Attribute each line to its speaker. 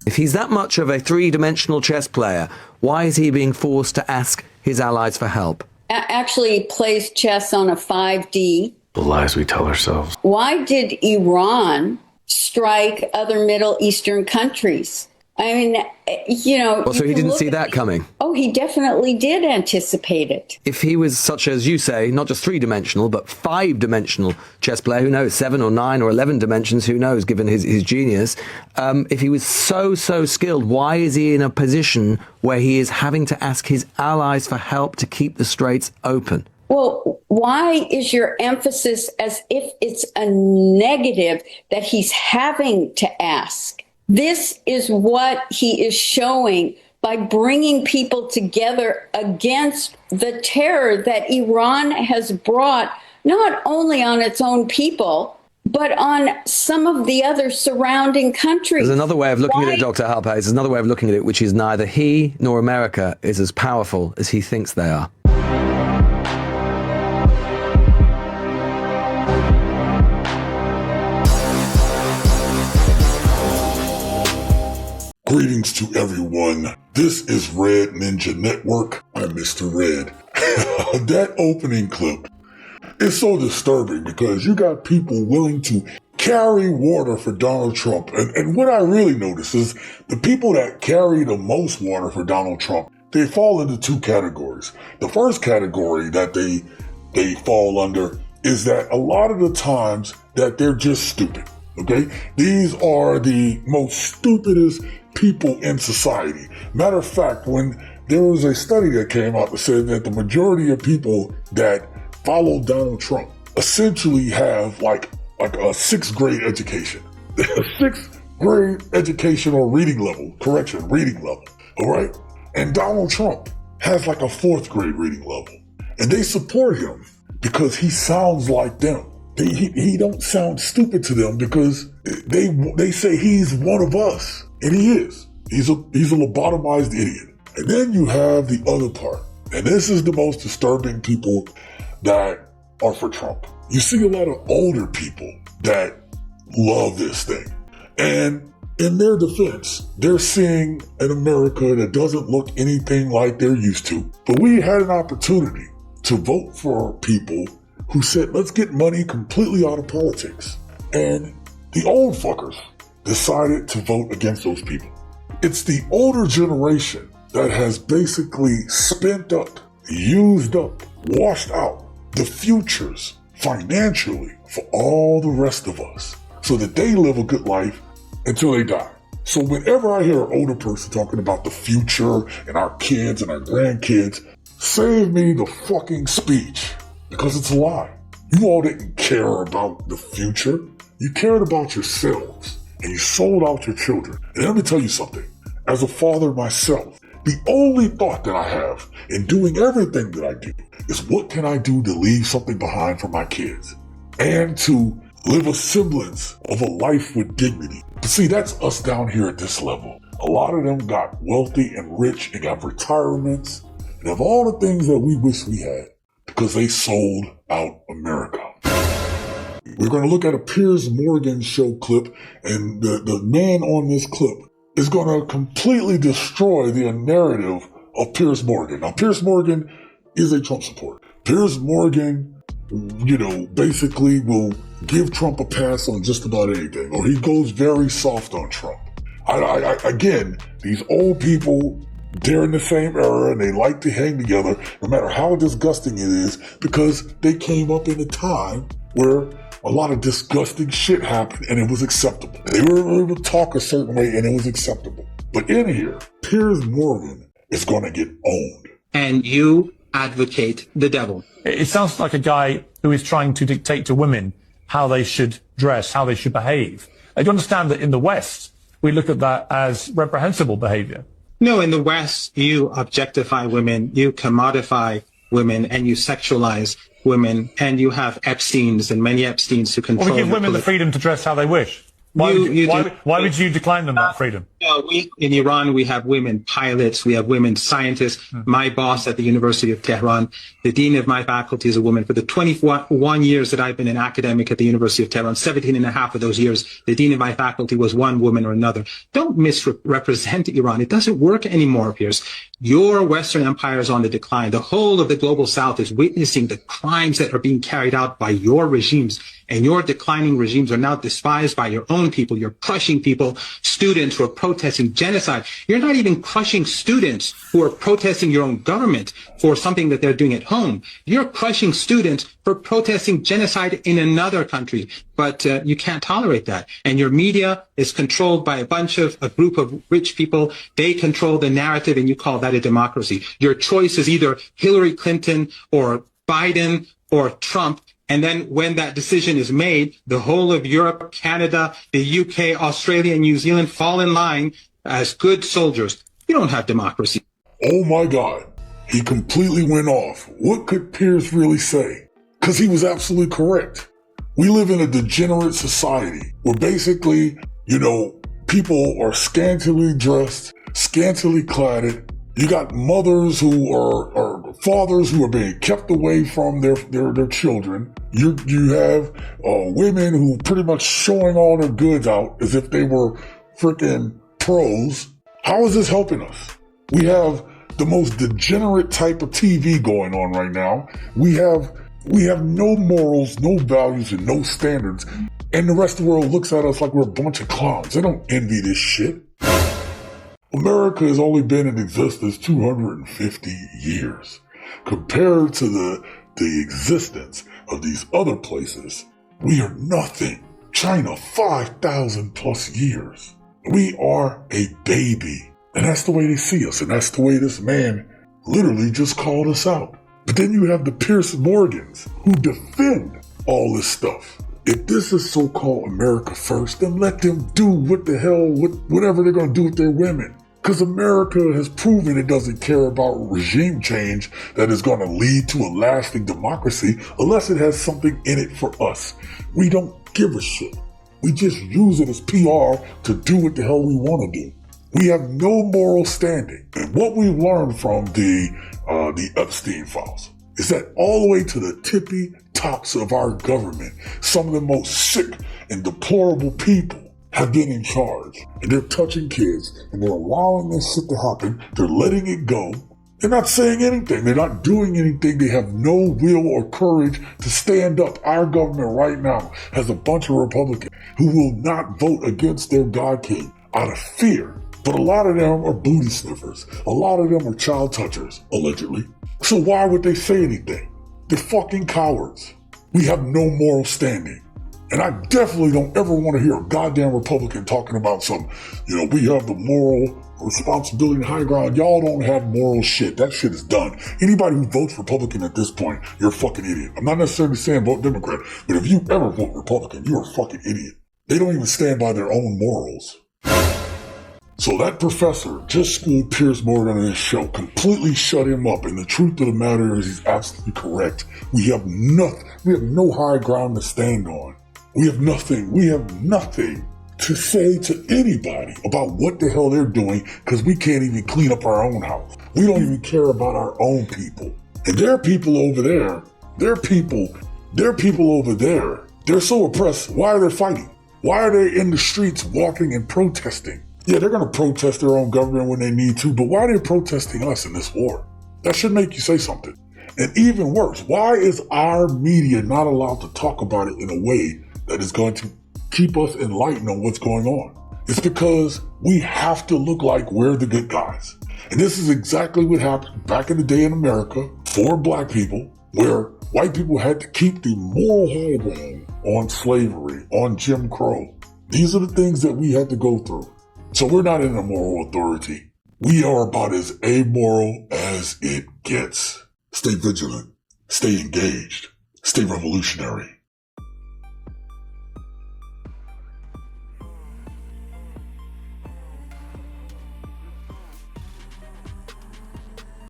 Speaker 1: If he's that much of a three-dimensional chess player, why is he being forced to ask his allies for help?
Speaker 2: Actually plays chess on a 5D.
Speaker 3: The lies we tell ourselves.
Speaker 2: Why did Iran strike other Middle Eastern countries? I mean,
Speaker 1: Well, so he didn't see that coming.
Speaker 2: Oh, he definitely did anticipate it.
Speaker 1: If he was such as you say, not just three-dimensional, but five-dimensional chess player, who knows, 7 or 9 or 11 dimensions, who knows, given his genius, if he was so skilled, why is he in a position where he is having to ask his allies for help to keep the straits open?
Speaker 2: Well, why is your emphasis as if it's a negative that he's having to ask? This is what he is showing by bringing people together against the terror that Iran has brought, not only on its own people, but on some of the other surrounding countries.
Speaker 1: There's another way of looking at it, Dr. Halpay. There's another way of looking at it, which is neither he nor America is as powerful as he thinks they are.
Speaker 4: Greetings to everyone. This is Red Ninja Network. I'm Mr. Red. That opening clip is so disturbing because you got people willing to carry water for Donald Trump. And what I really notice is the people that carry the most water for Donald Trump, they fall into two categories. The first category that they fall under is that a lot of the times that they're just stupid. Okay? These are the most stupidest people in society. Matter of fact, when there was a study that came out that said that the majority of people that follow Donald Trump essentially have like a sixth grade education. A sixth grade education or reading level. All right? And Donald Trump has like a fourth grade reading level. And they support him because he sounds like them. He don't sound stupid to them because they say he's one of us. And he is. He's a lobotomized idiot. And then you have the other part. And this is the most disturbing people that are for Trump. You see a lot of older people that love this thing. And in their defense, they're seeing an America that doesn't look anything like they're used to. But we had an opportunity to vote for people who said, let's get money completely out of politics. And the old fuckers decided to vote against those people. It's the older generation that has basically spent up, used up, washed out the futures financially for all the rest of us so that they live a good life until they die. So whenever I hear an older person talking about the future and our kids and our grandkids, save me the fucking speech because it's a lie. You all didn't care about the future. You cared about yourselves. And you sold out your children. And let me tell you something. As a father myself, the only thought that I have in doing everything that I do is what can I do to leave something behind for my kids and to live a semblance of a life with dignity. But see, that's us down here at this level. A lot of them got wealthy and rich and got retirements and have all the things that we wish we had because they sold out America. We're going to look at a Piers Morgan show clip, and the man on this clip is going to completely destroy the narrative of Piers Morgan. Now, Piers Morgan is a Trump supporter. Piers Morgan, basically will give Trump a pass on just about anything, or he goes very soft on Trump. Again, these old people, they're in the same era, and they like to hang together, no matter how disgusting it is, because they came up in a time where a lot of disgusting shit happened and it was acceptable. They were able to talk a certain way and it was acceptable. But in here, Piers Morgan is going to get owned.
Speaker 5: And you advocate the devil.
Speaker 6: It sounds like a guy who is trying to dictate to women how they should dress, how they should behave. Do you understand that in the West, we look at that as reprehensible behavior?
Speaker 5: No, in the West, you objectify women, you commodify women, and you sexualize women, and you have Epsteins and many Epsteins who control.
Speaker 6: Well, we give women the freedom to dress how they wish. Why would you decline them that freedom?
Speaker 5: In Iran, we have women pilots, we have women scientists. My boss at the University of Tehran, the dean of my faculty is a woman. For the 21 years that I've been an academic at the University of Tehran, 17 and a half of those years, the dean of my faculty was one woman or another. Don't misrepresent Iran. It doesn't work anymore, Piers. Your Western empire is on the decline. The whole of the global South is witnessing the crimes that are being carried out by your regimes. And your declining regimes are now despised by your own people. You're crushing people, students who are protesting genocide. You're not even crushing students who are protesting your own government for something that they're doing at home. You're crushing students for protesting genocide in another country. But you can't tolerate that. And your media is controlled by a group of rich people. They control the narrative, and you call that a democracy. Your choice is either Hillary Clinton or Biden or Trump. And then when that decision is made, the whole of Europe, Canada, the UK, Australia, and New Zealand fall in line as good soldiers. You don't have democracy.
Speaker 4: Oh my God. He completely went off. What could Piers really say? Because he was absolutely correct. We live in a degenerate society where basically, people are scantily dressed, scantily cladded. You got mothers who are fathers who are being kept away from their children. You have women who pretty much showing all their goods out as if they were freaking pros. How is this helping us? We have the most degenerate type of TV going on right now. We have no morals, no values, and no standards. And the rest of the world looks at us like we're a bunch of clowns. They don't envy this shit. America has only been in existence 250 years. Compared to the existence of these other places, we are nothing. China, 5,000 plus years. We are a baby. And that's the way they see us. And that's the way this man literally just called us out. But then you have the Piers Morgans who defend all this stuff. If this is so-called America first, then let them do whatever they're going to do with their women. Because America has proven it doesn't care about regime change that is going to lead to a lasting democracy unless it has something in it for us. We don't give a shit. We just use it as PR to do what the hell we want to do. We have no moral standing. And what we've learned from the Epstein files is that all the way to the tippy tops of our government, some of the most sick and deplorable people have been in charge, and they're touching kids, and they're allowing this shit to happen. They're letting it go. They're not saying anything. They're not doing anything. They have no will or courage to stand up. Our government right now has a bunch of Republicans who will not vote against their God King out of fear. But a lot of them are booty sniffers. A lot of them are child touchers, allegedly. So why would they say anything? They're fucking cowards. We have no moral standing. And I definitely don't ever want to hear a goddamn Republican talking about we have the moral responsibility and high ground. Y'all don't have moral shit. That shit is done. Anybody who votes Republican at this point, you're a fucking idiot. I'm not necessarily saying vote Democrat, but if you ever vote Republican, you're a fucking idiot. They don't even stand by their own morals. So that professor just schooled Piers Morgan on his show, completely shut him up. And the truth of the matter is he's absolutely correct. We have no high ground to stand on. We have nothing to say to anybody about what the hell they're doing because we can't even clean up our own house. We don't even care about our own people. And there are people over there. There are people over there. They're so oppressed. Why are they fighting? Why are they in the streets walking and protesting? Yeah, they're going to protest their own government when they need to, but why are they protesting us in this war? That should make you say something. And even worse, why is our media not allowed to talk about it in a way that is going to keep us enlightened on what's going on? It's because we have to look like we're the good guys. And this is exactly what happened back in the day in America for black people, where white people had to keep the moral high ground on slavery, on Jim Crow. These are the things that we had to go through. So we're not in a moral authority. We are about as amoral as it gets. Stay vigilant, stay engaged, stay revolutionary.